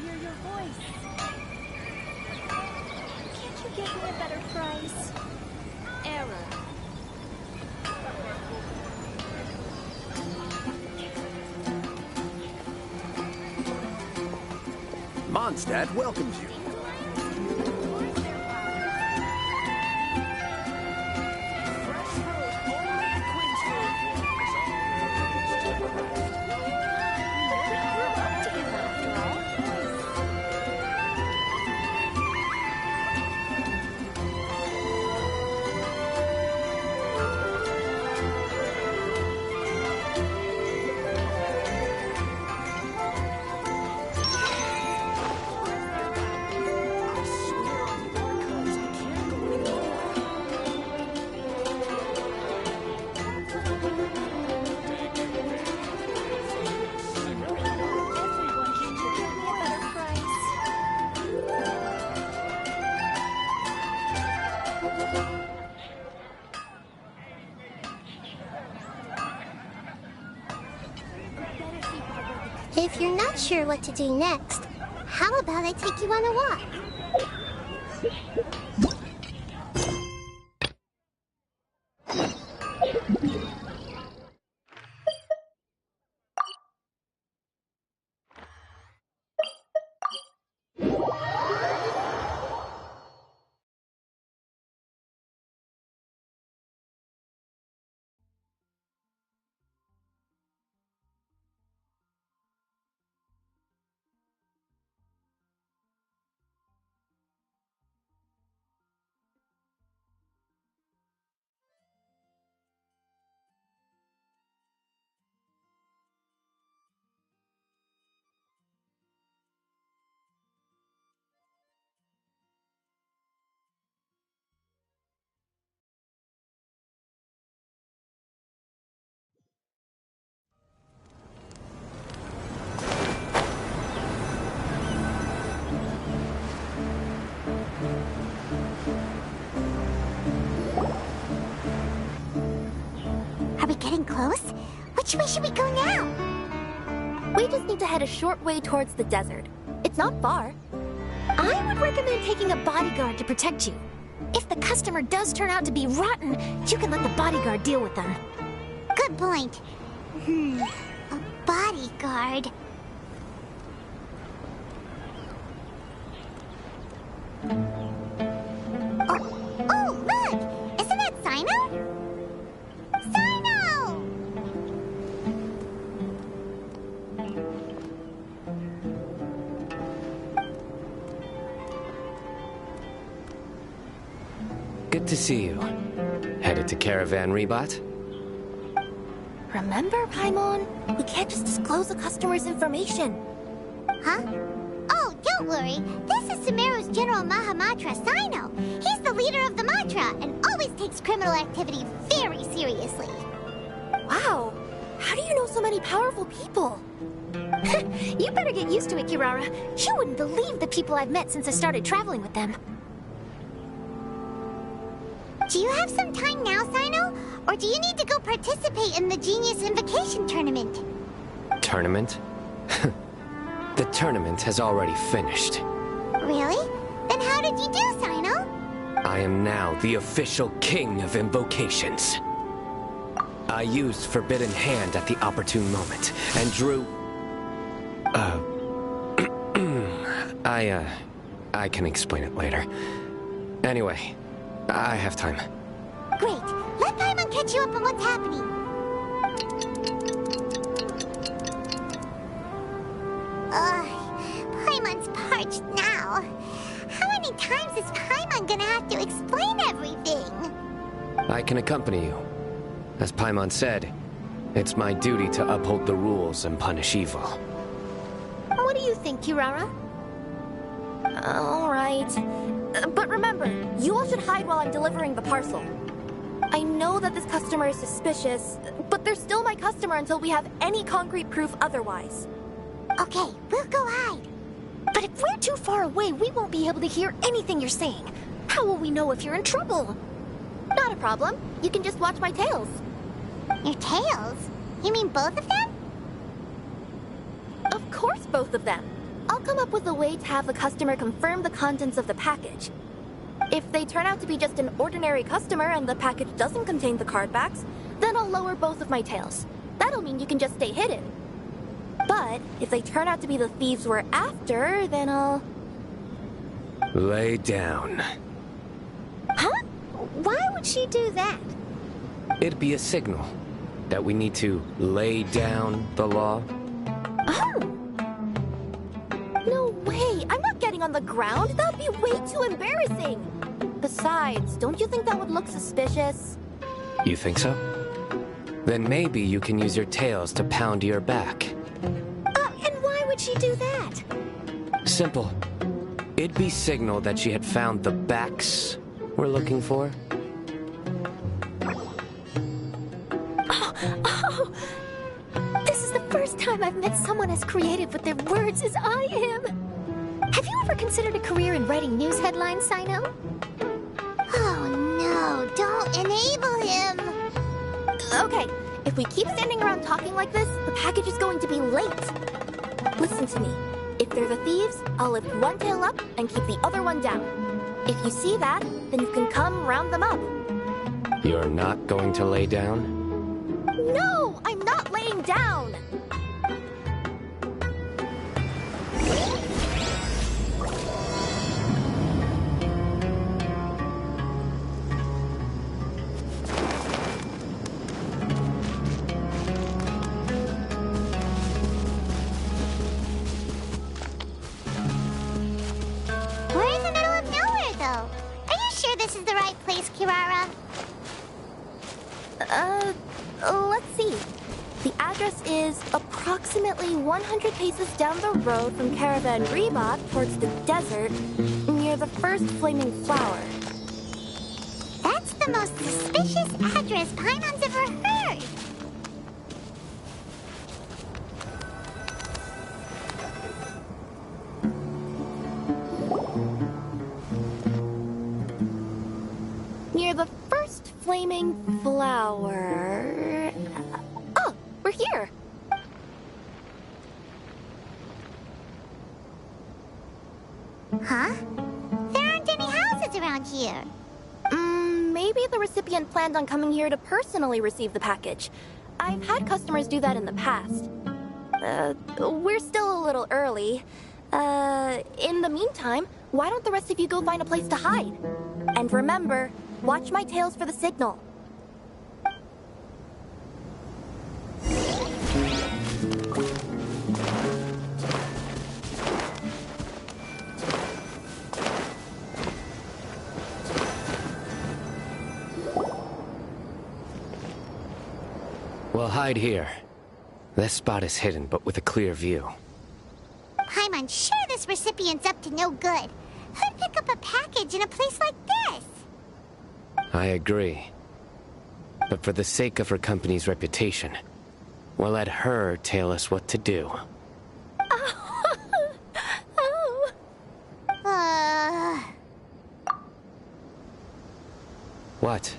hear your voice. Can't you give me a better price? Error. Mondstadt welcomes you. If you're not sure what to do next, how about I take you on a walk? Are we getting close? Which way should we go now? We just need to head a short way towards the desert. It's not far. I would recommend taking a bodyguard to protect you. If the customer does turn out to be rotten, you can let the bodyguard deal with them. Good point. A bodyguard. Oh, look! Isn't that Sino? Sino! Good to see you. Headed to Caravan Rebot? Remember, Paimon? We can't just disclose a customer's information. Huh? Oh, don't worry. This is Sumeru's General Mahamatra, Sino. He's the leader of the Matra and always takes criminal activity very seriously. Wow! How do you know so many powerful people? You better get used to it, Kirara. You wouldn't believe the people I've met since I started traveling with them. Do you have some time now, Sino? Or do you need to go participate in the Genius Invocation Tournament? Tournament? The tournament has already finished. Really? Then how did you do, Sino? I am now the official king of invocations. I used Forbidden Hand at the opportune moment, and drew... I can explain it later. Anyway, I have time. Great. Let Paimon catch you up on what's happening. Paimon's parched now. How many times is Paimon gonna have to explain everything? I can accompany you. As Paimon said, it's my duty to uphold the rules and punish evil. What do you think, Kirara? All right. But remember, you all should hide while I'm delivering the parcel. I know that this customer is suspicious, but they're still my customer until we have any concrete proof otherwise. Okay, we'll go hide. But if we're too far away, we won't be able to hear anything you're saying. How will we know if you're in trouble? Not a problem. You can just watch my tails. Your tails? You mean both of them? Of course both of them. I'll come up with a way to have the customer confirm the contents of the package. If they turn out to be just an ordinary customer and the package doesn't contain the card backs, then I'll lower both of my tails. That'll mean you can just stay hidden. But if they turn out to be the thieves we're after, then I'll... Lay down. Huh? Why would she do that? It'd be a signal that we need to lay down the law. Oh! No way! I'm not getting on the ground! That'd be way too embarrassing! Besides, don't you think that would look suspicious? You think so? Then maybe you can use your tails to pound your back. And why would she do that? Simple. It'd be signal that she had found the backs we're looking for. Oh, this is the first time I've met someone as creative with their words as I am. Have you ever considered a career in writing news headlines, Sino? Oh no, don't enable him. Okay, if we keep standing around talking like this, the package is going to be late. Listen to me. If they're the thieves, I'll lift one tail up and keep the other one down. If you see that, then you can come round them up. You're not going to lay down? No, I'm not laying down! We're in the middle of nowhere, though. Are you sure this is the right place, Kirara? Let's see. The address is approximately 100 paces down the road from Caravan Rebot towards the desert, near the first flaming flower. That's the most suspicious address Paimon's ever heard. Near the first flaming flower... Oh, we're here! Huh? There aren't any houses around here. Maybe the recipient planned on coming here to personally receive the package. I've had customers do that in the past. We're still a little early. In the meantime, why don't the rest of you go find a place to hide? And remember, watch my tails for the signal. We'll hide here. This spot is hidden, but with a clear view. Paimon's sure this recipient's up to no good. Who'd pick up a package in a place like this? I agree. But for the sake of her company's reputation, we'll let her tell us what to do. Oh. What?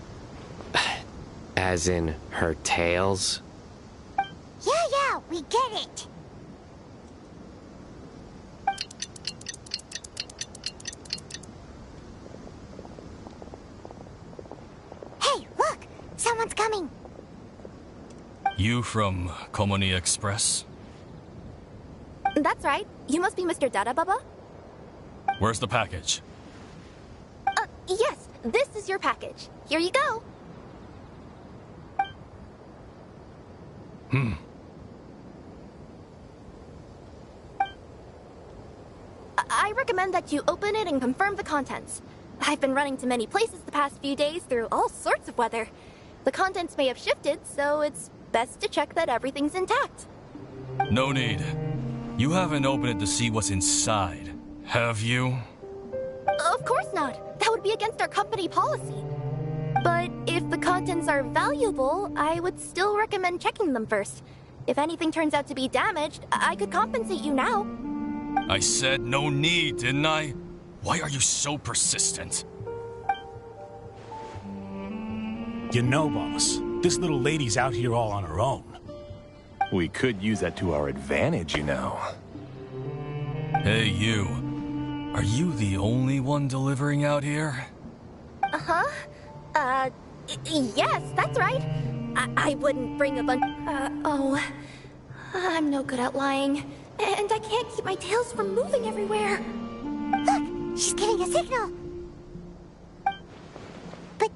As in her tails? Yeah, we get it. Hey, look! Someone's coming. You from Komoni Express? That's right. You must be Mr. Dada Baba? Where's the package? Yes, this is your package. Here you go. I recommend that you open it and confirm the contents. I've been running to many places the past few days through all sorts of weather. The contents may have shifted, so it's best to check that everything's intact. No need. You haven't opened it to see what's inside, have you? Of course not. That would be against our company policy. But if the contents are valuable, I would still recommend checking them first. If anything turns out to be damaged, I could compensate you now. I said no need, didn't I? Why are you so persistent? You know, boss, this little lady's out here all on her own. We could use that to our advantage, you know. Hey, you. Are you the only one delivering out here? Uh-huh. Yes, that's right. I wouldn't bring a bunch... I'm no good at lying. And I can't keep my tails from moving everywhere. Look, she's giving a signal. But,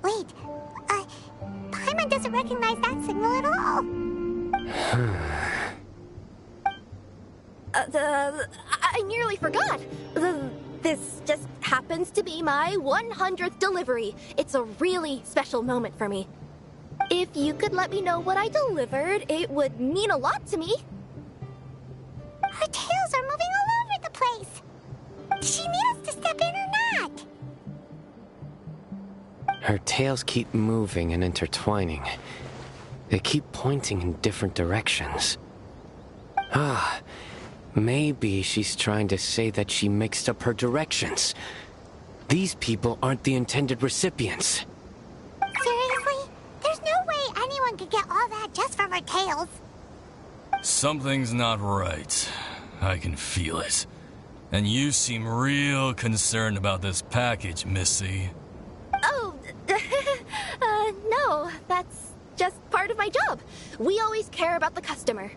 wait, Paimon doesn't recognize that signal at all. I nearly forgot. This just happens to be my 100th delivery. It's a really special moment for me. If you could let me know what I delivered, it would mean a lot to me. Her tails are moving all over the place. Does she need us to step in or not? Her tails keep moving and intertwining. They keep pointing in different directions. Ah, maybe she's trying to say that she mixed up her directions. These people aren't the intended recipients. Seriously? There's no way anyone could get all that just from her tails. Something's not right. I can feel it. And you seem real concerned about this package, Missy. Oh, no, that's just part of my job. We always care about the customer.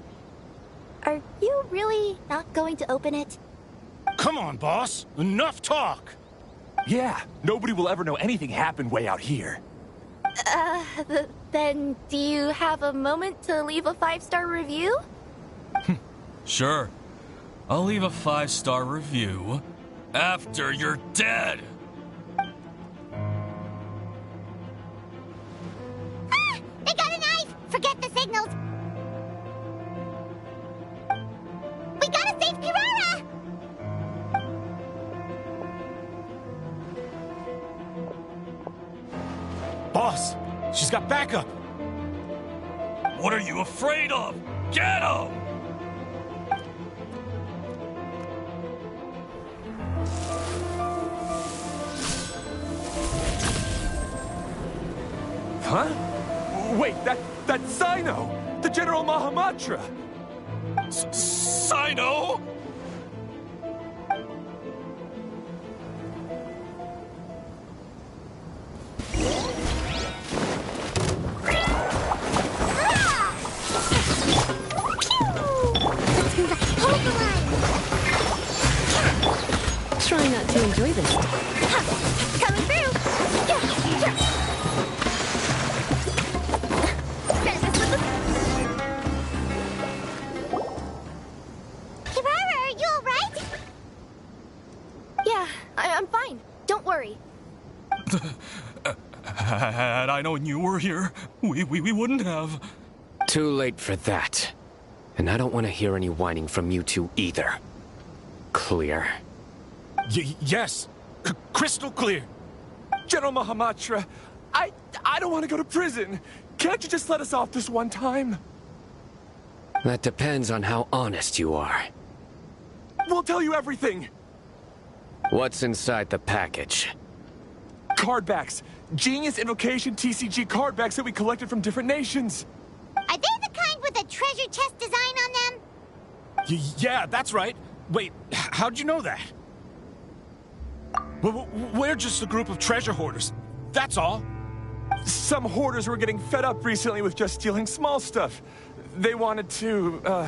Are you really not going to open it? Come on, boss. Enough talk. Yeah, nobody will ever know anything happened way out here. Then do you have a moment to leave a 5-star review? Sure. I'll leave a 5-star review after you're dead. Ah! They got a knife! Forget the signals! We gotta save Kirara! Boss, she's got backup. What are you afraid of? Get him! Huh? Wait, that's Sino! The General Mahamatra! Sino? Try not to enjoy this. Coming through! Yeah, sure. Kirara, are you alright? Yeah, I'm fine. Don't worry. Had I known you were here, we wouldn't have. Too late for that. And I don't want to hear any whining from you two either. Clear? Yes. Crystal clear. General Mahamatra, I don't want to go to prison. Can't you just let us off this one time? That depends on how honest you are. We'll tell you everything. What's inside the package? Card backs. Genius Invocation TCG card backs that we collected from different nations. Are they the kind with a treasure chest design on them? Yeah, that's right. Wait, how'd you know that? We're just a group of treasure hoarders. That's all. Some hoarders were getting fed up recently with just stealing small stuff. They wanted to,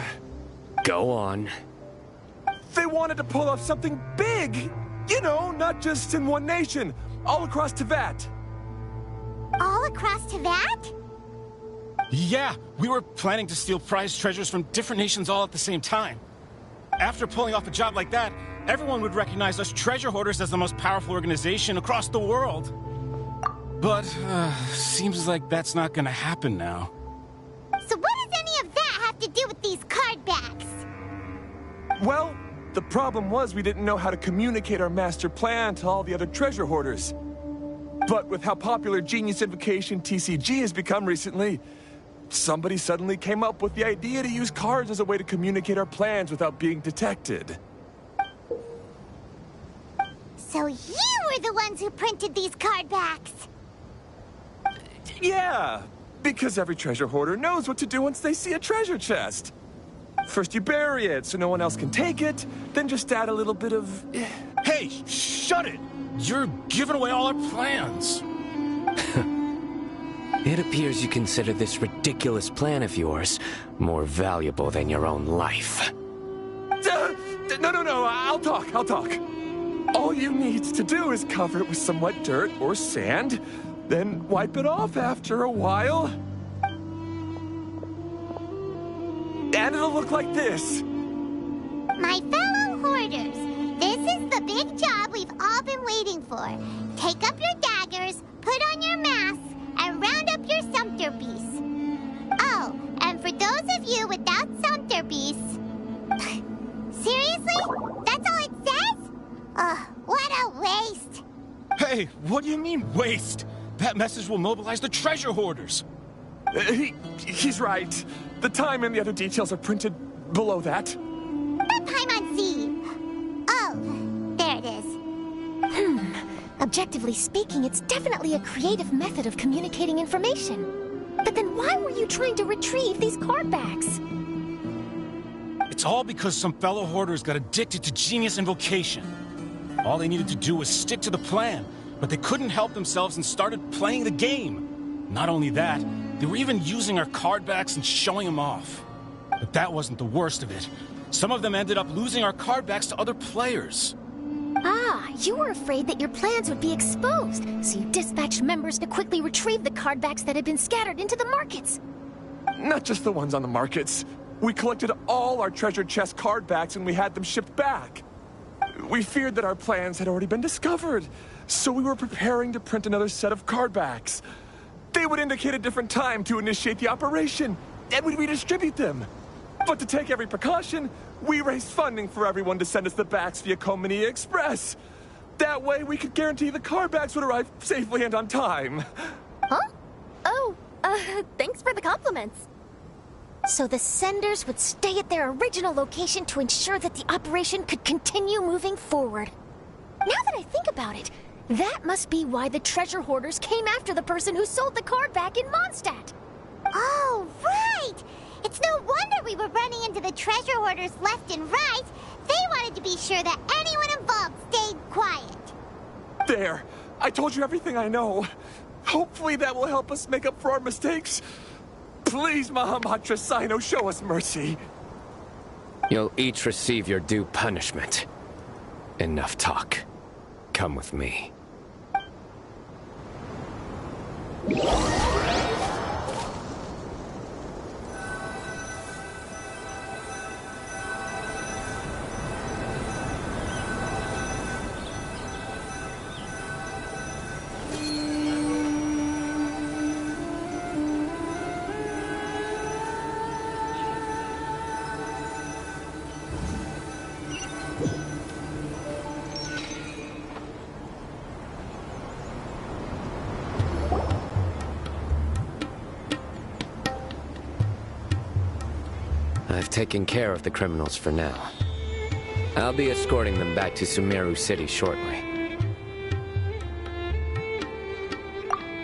Go on. They wanted to pull off something big! You know, not just in one nation, all across Teyvat. All across Teyvat? Yeah, we were planning to steal prized treasures from different nations all at the same time. After pulling off a job like that, everyone would recognize us treasure hoarders as the most powerful organization across the world. But, seems like that's not gonna happen now. So what does any of that have to do with these card backs? Well, the problem was we didn't know how to communicate our master plan to all the other treasure hoarders. But with how popular Genius Invocation TCG has become recently, somebody suddenly came up with the idea to use cards as a way to communicate our plans without being detected. So you were the ones who printed these card backs? Yeah, because every treasure hoarder knows what to do once they see a treasure chest. First you bury it so no one else can take it, then just add a little bit of... Hey, shut it! You're giving away all our plans. It appears you consider this ridiculous plan of yours more valuable than your own life. No, I'll talk. All you need to do is cover it with some wet dirt or sand, then wipe it off after a while. And it'll look like this. My fellow hoarders, this is the big job we've all been waiting for. Take up your daggers, put on your masks, and round up your sumpter beasts. Oh, and for those of you without sumpter beasts... Seriously? That's all it says? Ugh, what a waste. Hey, what do you mean, waste? That message will mobilize the treasure hoarders. He's right. The time and the other details are printed below that. The Paimon. Oh, there it is. Objectively speaking, it's definitely a creative method of communicating information. But then why were you trying to retrieve these card backs? It's all because some fellow hoarders got addicted to Genius Invocation. All they needed to do was stick to the plan, but they couldn't help themselves and started playing the game. Not only that, they were even using our card backs and showing them off. But that wasn't the worst of it. Some of them ended up losing our card backs to other players. Ah, you were afraid that your plans would be exposed, so you dispatched members to quickly retrieve the card backs that had been scattered into the markets. Not just the ones on the markets. We collected all our treasure chest card backs and we had them shipped back. We feared that our plans had already been discovered, so we were preparing to print another set of card backs. They would indicate a different time to initiate the operation, and we'd redistribute them. But to take every precaution, we raised funding for everyone to send us the backs via Komini Express. That way, we could guarantee the card backs would arrive safely and on time. Huh? Oh, thanks for the compliments. So the senders would stay at their original location to ensure that the operation could continue moving forward. Now that I think about it, that must be why the treasure hoarders came after the person who sold the card back in Mondstadt. Oh, right! It's no wonder we were running into the treasure hoarders left and right. They wanted to be sure that anyone involved stayed quiet. There. I told you everything I know. Hopefully that will help us make up for our mistakes. Please, Mahamatra Sino, show us mercy. You'll each receive your due punishment. Enough talk. Come with me. I've taken care of the criminals for now. I'll be escorting them back to Sumeru City shortly.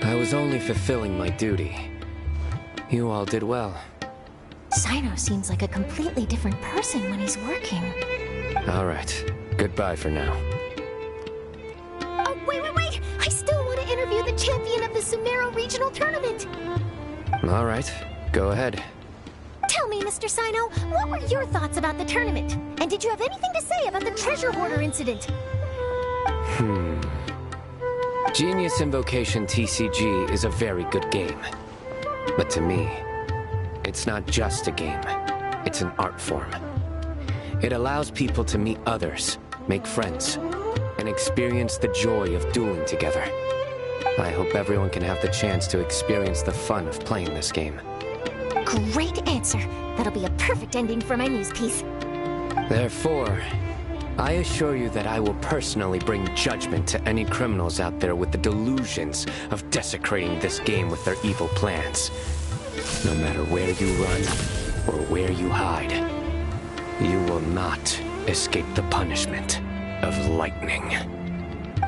I was only fulfilling my duty. You all did well. Sino seems like a completely different person when he's working. All right. Goodbye for now. Oh, wait! I still want to interview the champion of the Sumeru Regional Tournament! All right. Go ahead. Tell me, Mr. Sino, what were your thoughts about the tournament? And did you have anything to say about the treasure hoarder incident? Genius Invocation TCG is a very good game. But to me, it's not just a game. It's an art form. It allows people to meet others, make friends, and experience the joy of dueling together. I hope everyone can have the chance to experience the fun of playing this game. Great answer. That'll be a perfect ending for my news piece. Therefore, I assure you that I will personally bring judgment to any criminals out there with the delusions of desecrating this game with their evil plans. No matter where you run or where you hide, you will not escape the punishment of lightning.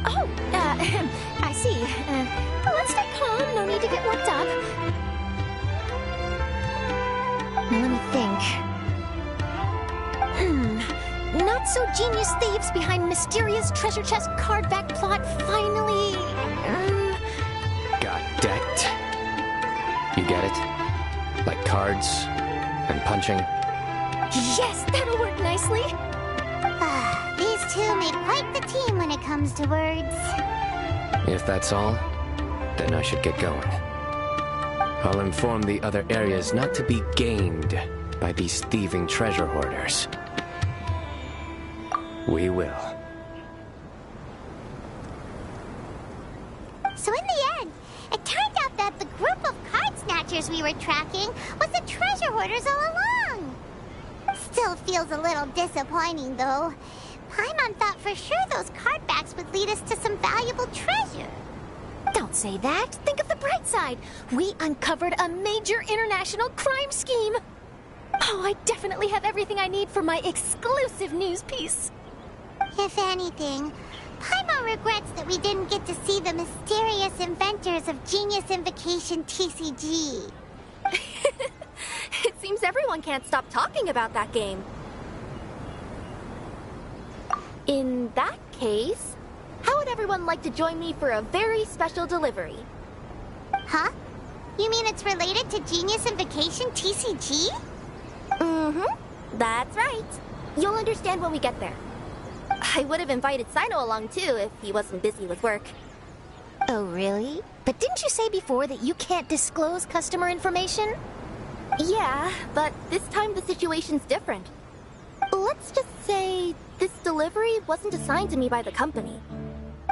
Oh, I see. Let's stay calm. No need to get worked up. Now let me think. not-so-genius thieves behind mysterious treasure chest card-back plot finally... got decked. You get it? Like cards and punching? Yes, that'll work nicely. These two make quite the team when it comes to words. If that's all, then I should get going. I'll inform the other areas not to be gamed by these thieving treasure hoarders. We will. So in the end, it turned out that the group of card snatchers we were tracking was the treasure hoarders all along. Still feels a little disappointing, though. Paimon thought for sure those cardbacks would lead us to some valuable treasure. Don't say that. Think of the bright side. We uncovered a major international crime scheme. Oh, I definitely have everything I need for my exclusive news piece. If anything, Paimon regrets that we didn't get to see the mysterious inventors of Genius Invocation TCG. It seems everyone can't stop talking about that game. In that case, how would everyone like to join me for a very special delivery? Huh? You mean it's related to Genius Invocation TCG? Mm-hmm. That's right. You'll understand when we get there. I would have invited Sino along too if he wasn't busy with work. Oh, really? But didn't you say before that you can't disclose customer information? Yeah, but this time the situation's different. Let's just say this delivery wasn't assigned to me by the company.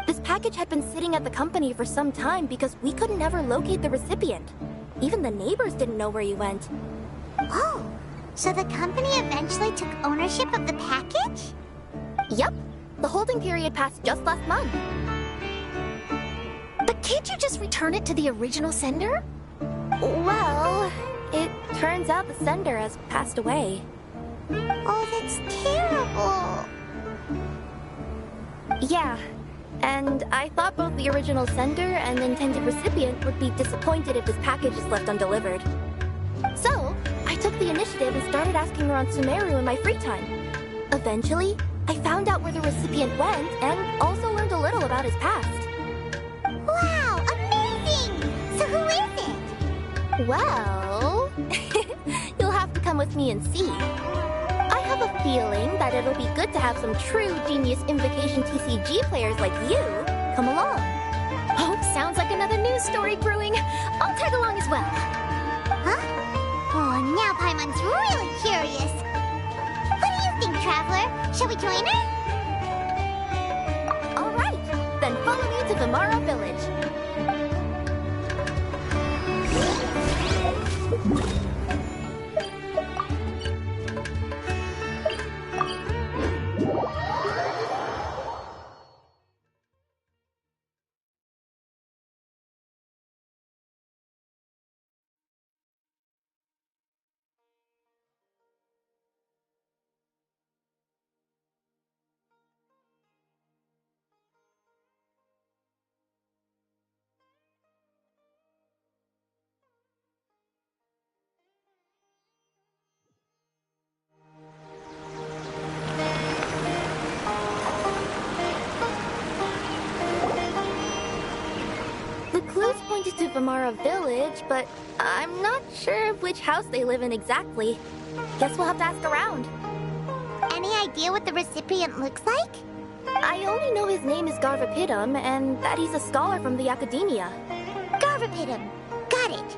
This package had been sitting at the company for some time because we could never locate the recipient. Even the neighbors didn't know where he went. Oh, so the company eventually took ownership of the package? Yep. The holding period passed just last month. But can't you just return it to the original sender? Well, it turns out the sender has passed away. Oh, that's terrible. Yeah, and I thought both the original sender and intended recipient would be disappointed if this package is left undelivered. So, I took the initiative and started asking around Sumeru in my free time. Eventually, I found out where the recipient went and also learned a little about his past. Wow, amazing! So who is it? Well, you'll have to come with me and see. I have a feeling that it'll be good to have some true Genius Invocation TCG players like you come along. Oh, sounds like another news story brewing. I'll tag along as well. Huh? Oh, now Paimon's really curious. What do you think, Traveler? Shall we join her? All right, then follow me to Vimara Village. Clues pointed to Vimara Village, but I'm not sure of which house they live in exactly. Guess we'll have to ask around. Any idea what the recipient looks like? I only know his name is Garvapidum and that he's a scholar from the Academia. Garvapidum. Got it.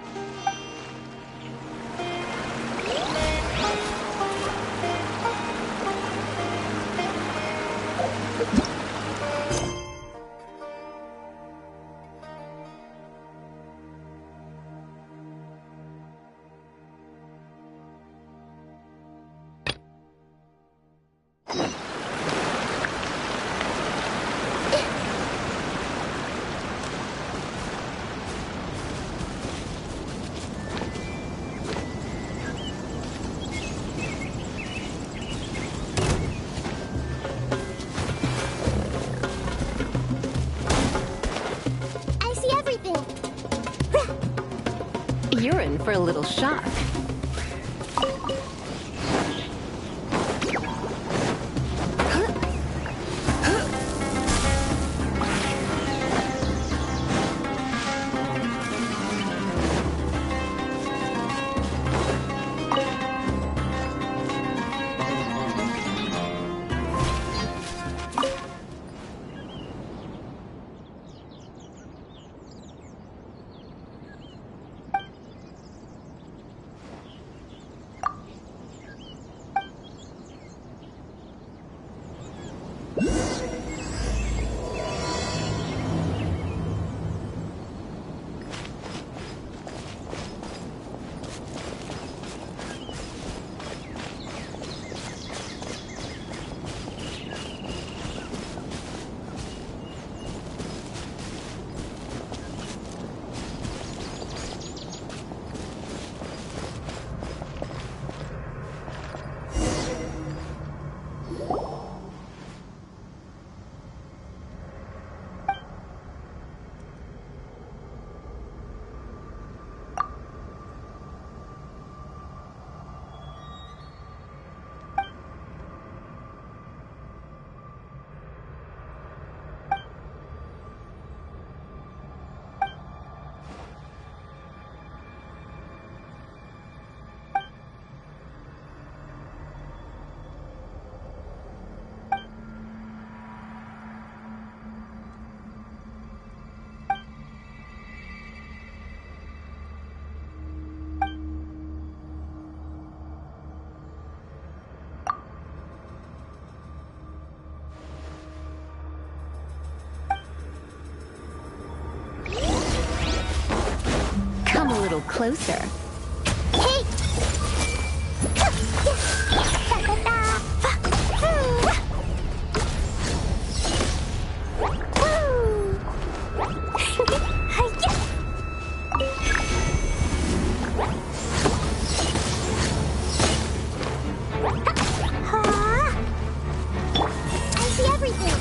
You're in for a little shock. Come a little closer. Hey! I see everything.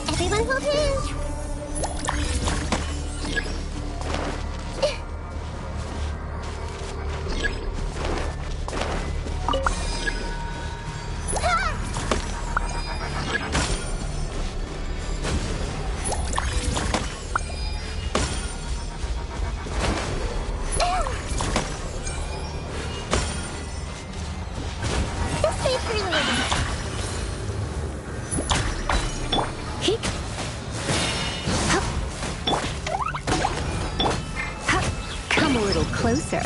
Everyone hold hands. Come a little closer.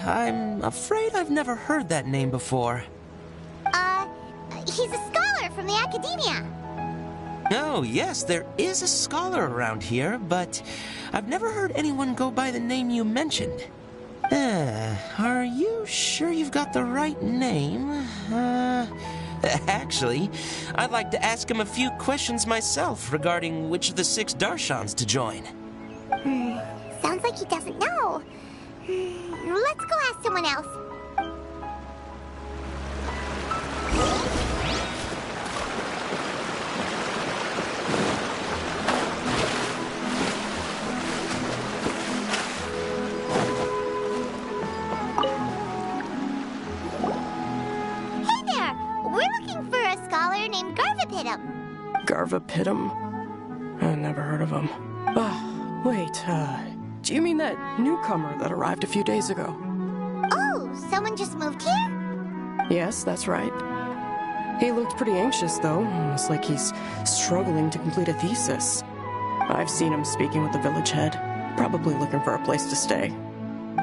I'm afraid I've never heard that name before. He's a scholar from the academia. Oh, yes, there is a scholar around here, but I've never heard anyone go by the name you mentioned. Are you sure you've got the right name? Actually, I'd like to ask him a few questions myself regarding which of the 6 Darshans to join. Sounds like he doesn't know. Let's go ask someone else. Garvapidum? I never heard of him. Wait, do you mean that newcomer that arrived a few days ago? Oh, someone just moved here? Yes, that's right. He looked pretty anxious, though. Almost like he's struggling to complete a thesis. I've seen him speaking with the village head, probably looking for a place to stay.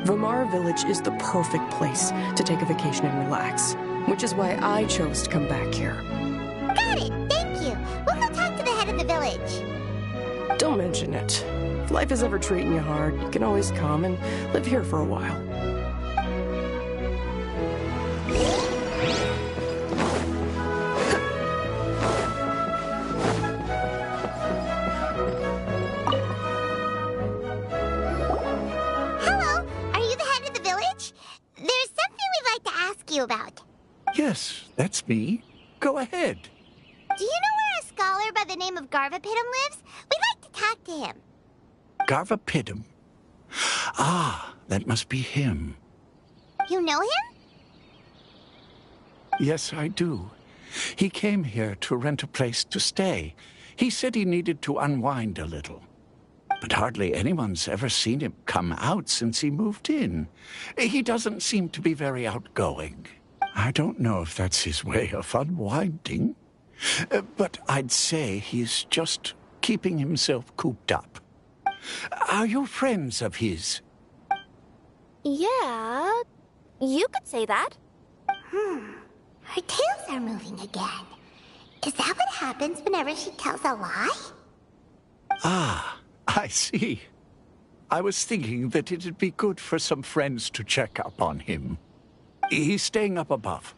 Vamara Village is the perfect place to take a vacation and relax, which is why I chose to come back here. Got it, thank you. We'll go talk to the head of the village. Don't mention it. If life is ever treating you hard, you can always come and live here for a while. Hello, are you the head of the village? There's something we'd like to ask you about. Yes, that's me. Go ahead. Do you know where a scholar by the name of Garvapidum lives? We'd like to talk to him. Garvapidum. Ah, that must be him. You know him? Yes, I do. He came here to rent a place to stay. He said he needed to unwind a little. But hardly anyone's ever seen him come out since he moved in. He doesn't seem to be very outgoing. I don't know if that's his way of unwinding, but I'd say he's just keeping himself cooped up. Are you friends of his? Yeah, you could say that. Her tails are moving again. Is that what happens whenever she tells a lie? Ah, I see. I was thinking that it'd be good for some friends to check up on him. He's staying up above.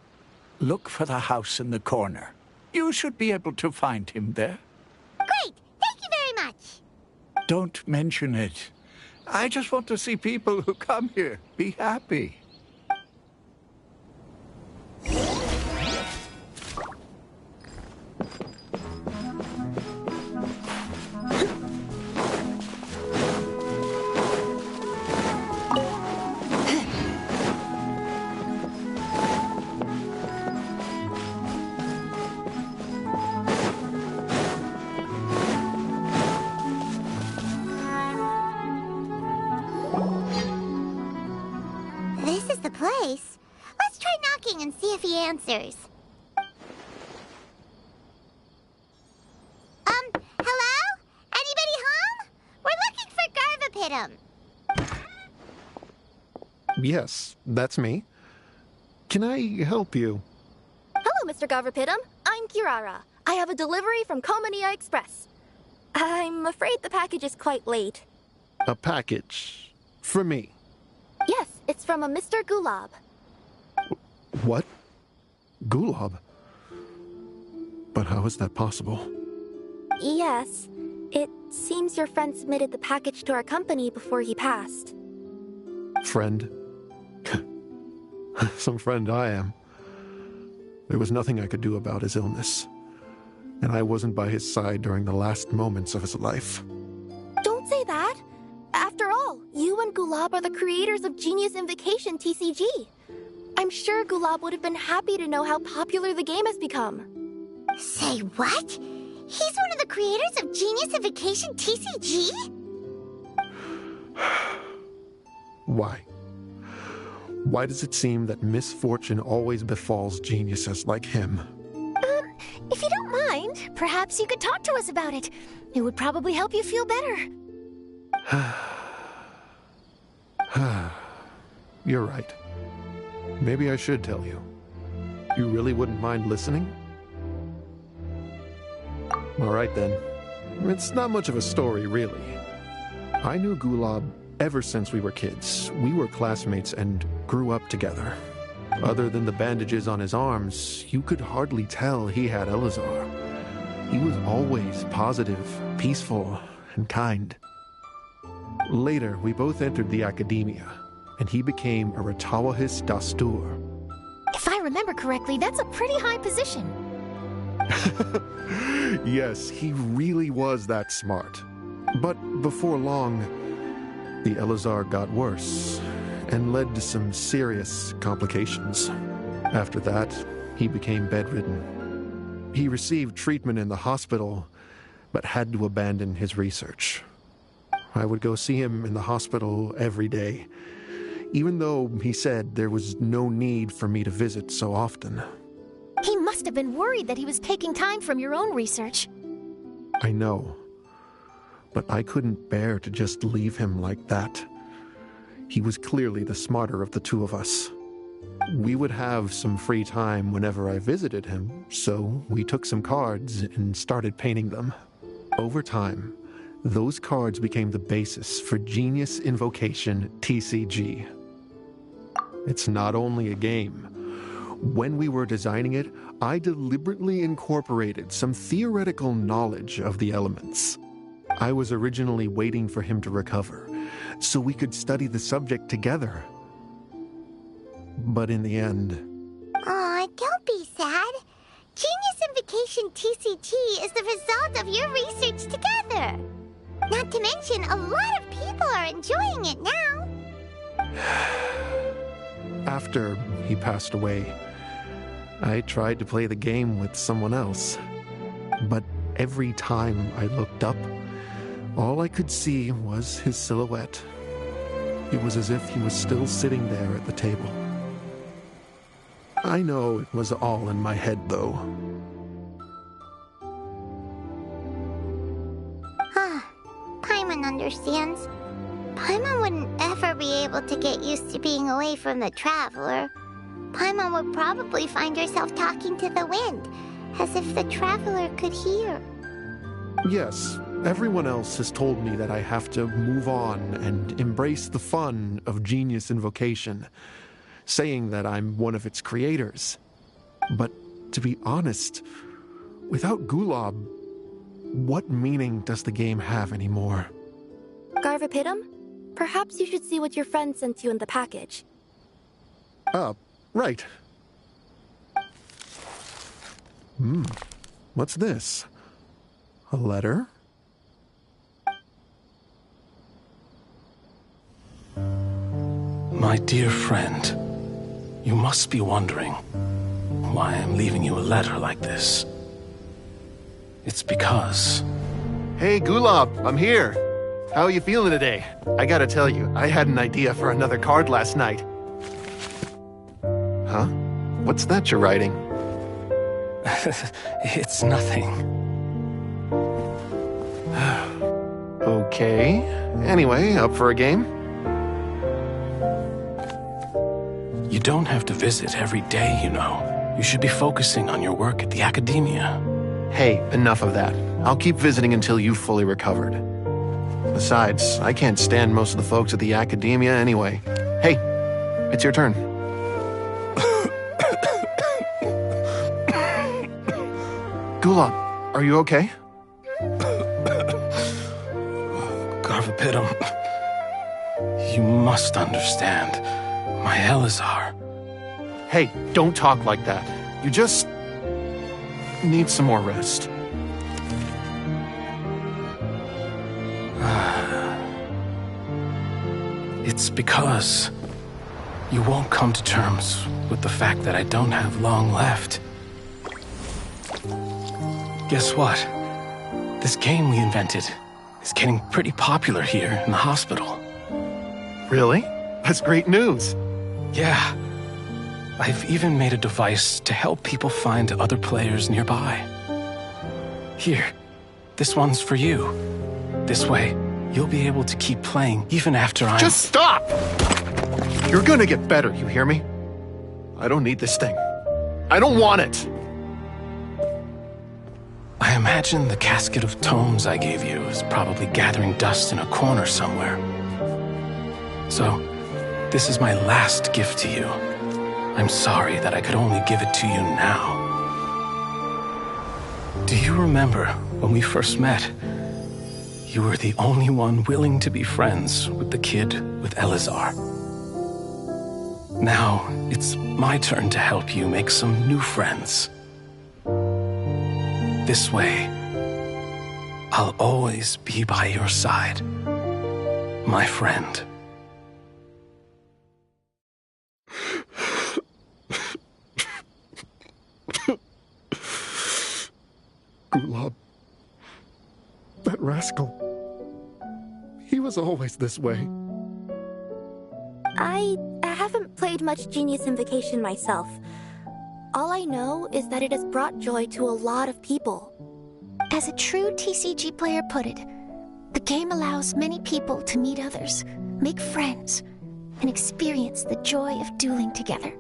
Look for the house in the corner. You should be able to find him there. Great, thank you very much. Don't mention it. I just want to see people who come here be happy. This is the place. Let's try knocking and see if he answers. Hello? Anybody home? We're looking for Garvapidum. Yes, that's me. Can I help you? Hello, Mr. Garvapidum. I'm Kirara. I have a delivery from Komania Express. I'm afraid the package is quite late. A package for me. Yes, it's from a Mr. Gulab. What? Gulab? But how is that possible? Yes, it seems your friend submitted the package to our company before he passed. Friend? Some friend I am. There was nothing I could do about his illness, and I wasn't by his side during the last moments of his life. Don't say that. After all, you and Gulab are the creators of Genius Invocation TCG. I'm sure Gulab would have been happy to know how popular the game has become. Say what? He's one of the creators of Genius Invocation TCG? Why? Why does it seem that misfortune always befalls geniuses like him? If you don't mind, perhaps you could talk to us about it. It would probably help you feel better. You're right. Maybe I should tell you. You really wouldn't mind listening? All right then. It's not much of a story, really. I knew Gulab ever since we were kids. We were classmates and grew up together. Other than the bandages on his arms, you could hardly tell he had Elazar. He was always positive, peaceful, and kind. Later, we both entered the academia, and he became a Ratawahis Dastur. If I remember correctly, that's a pretty high position. Yes, he really was that smart. But before long, the Elazar got worse and led to some serious complications. After that, he became bedridden. He received treatment in the hospital, but had to abandon his research. I would go see him in the hospital every day, even though he said there was no need for me to visit so often. He must have been worried that he was taking time from your own research. I know, but I couldn't bear to just leave him like that. He was clearly the smarter of the two of us. We would have some free time whenever I visited him, so we took some cards and started painting them. Over time, those cards became the basis for Genius Invocation TCG. It's not only a game. When we were designing it, I deliberately incorporated some theoretical knowledge of the elements. I was originally waiting for him to recover, so we could study the subject together. But in the end... Aw, don't be sad. Genius Invocation TCG is the result of your research together. Not to mention, a lot of people are enjoying it now. After he passed away, I tried to play the game with someone else. But every time I looked up, all I could see was his silhouette. It was as if he was still sitting there at the table. I know it was all in my head, though. Paimon understands. Paimon wouldn't ever be able to get used to being away from the Traveler. Paimon would probably find herself talking to the wind, as if the Traveler could hear. Yes, everyone else has told me that I have to move on and embrace the fun of Genius Invocation, saying that I'm one of its creators. But to be honest, without Gulab, what meaning does the game have anymore? Garvapitum? Perhaps you should see what your friend sent you in the package. Right. What's this? A letter? My dear friend, you must be wondering why I'm leaving you a letter like this. It's because... Hey, Gulab, I'm here. How are you feeling today? I gotta tell you, I had an idea for another card last night. Huh? What's that you're writing? It's nothing. Okay. Anyway, up for a game? You don't have to visit every day, you know. You should be focusing on your work at the academia. Hey, enough of that. I'll keep visiting until you've fully recovered. Besides, I can't stand most of the folks at the academia anyway. Hey, it's your turn. Gulab, are you okay? Garvapitum, you must understand. My Elazar. Hey, don't talk like that. You just need some more rest. It's because you won't come to terms with the fact that I don't have long left. Guess what? This game we invented is getting pretty popular here in the hospital. Really? That's great news. Yeah. I've even made a device to help people find other players nearby. Here, this one's for you. This way, you'll be able to keep playing even after I'm... Just stop! You're gonna get better, you hear me? I don't need this thing. I don't want it! I imagine the casket of tomes I gave you is probably gathering dust in a corner somewhere. So, this is my last gift to you. I'm sorry that I could only give it to you now. Do you remember when we first met? You were the only one willing to be friends with the kid with Elazar. Now, it's my turn to help you make some new friends. This way, I'll always be by your side, my friend. Gulab, That rascal. He was always this way. I haven't played much Genius Invocation myself. All I know is that it has brought joy to a lot of people. As a true TCG player put it, the game allows many people to meet others, make friends, and experience the joy of dueling together.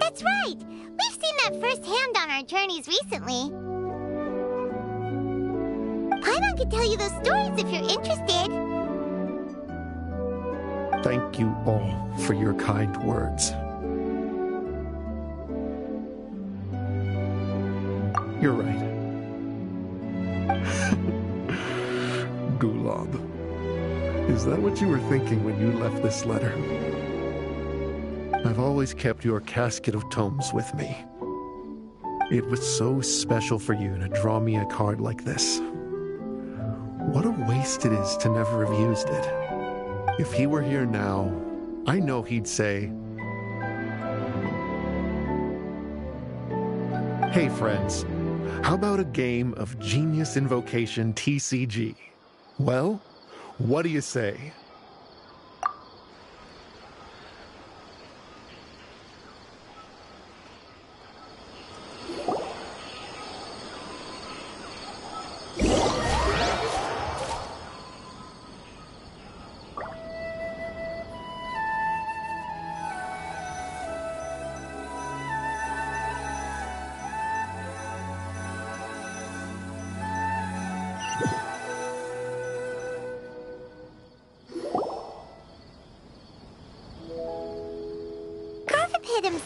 That's right! We've seen that firsthand on our journeys recently. Paimon could tell you those stories if you're interested. Thank you all for your kind words. You're right. Gulab. Is that what you were thinking when you left this letter? I've always kept your casket of tomes with me. It was so special for you to draw me a card like this. What a waste it is to never have used it. If he were here now, I know he'd say, "Hey friends, how about a game of Genius Invocation TCG? Well, what do you say?"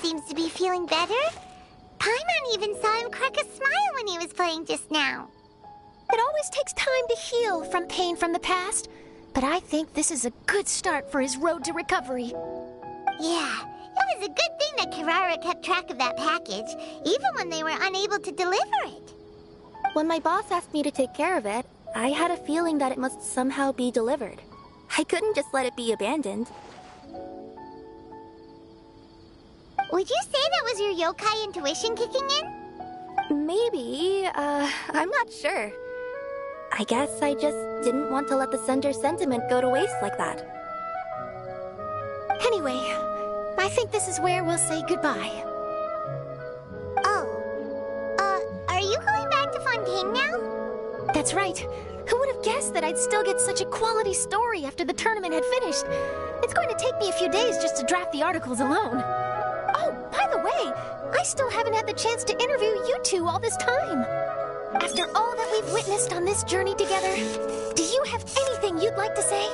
Seems to be feeling better. Paimon even saw him crack a smile when he was playing just now. It always takes time to heal from pain from the past, but I think this is a good start for his road to recovery. Yeah, it was a good thing that Kirara kept track of that package, even when they were unable to deliver it. When my boss asked me to take care of it, I had a feeling that it must somehow be delivered. I couldn't just let it be abandoned. Would you say that was your yokai intuition kicking in? Maybe, I'm not sure. I guess I just didn't want to let the sender's sentiment go to waste like that. Anyway, I think this is where we'll say goodbye. Oh. Are you going back to Fontaine now? That's right. Who would have guessed that I'd still get such a quality story after the tournament had finished? It's going to take me a few days just to draft the articles alone. Oh, by the way, I still haven't had the chance to interview you two all this time. After all that we've witnessed on this journey together, do you have anything you'd like to say?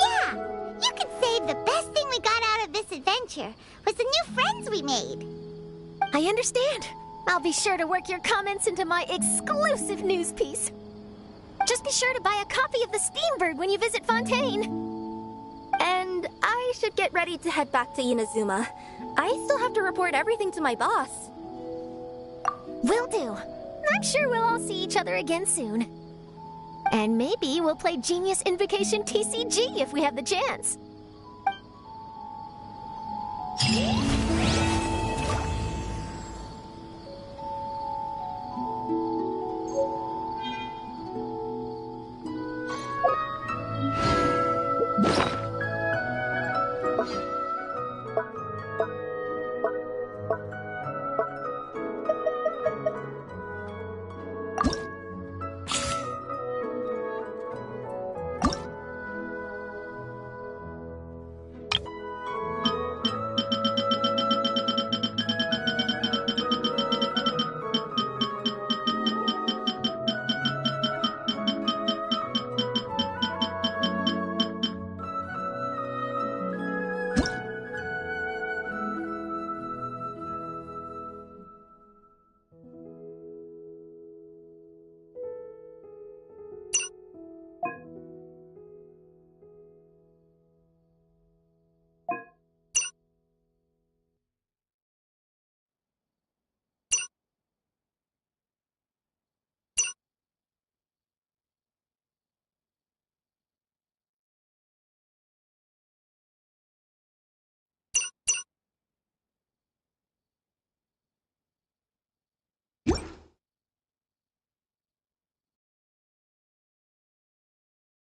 Yeah! You could say the best thing we got out of this adventure was the new friends we made. I understand. I'll be sure to work your comments into my exclusive news piece. Just be sure to buy a copy of the Steambird when you visit Fontaine. And I should get ready to head back to Inazuma. I still have to report everything to my boss. Will do. I'm sure we'll all see each other again soon. And maybe we'll play Genius Invocation TCG if we have the chance.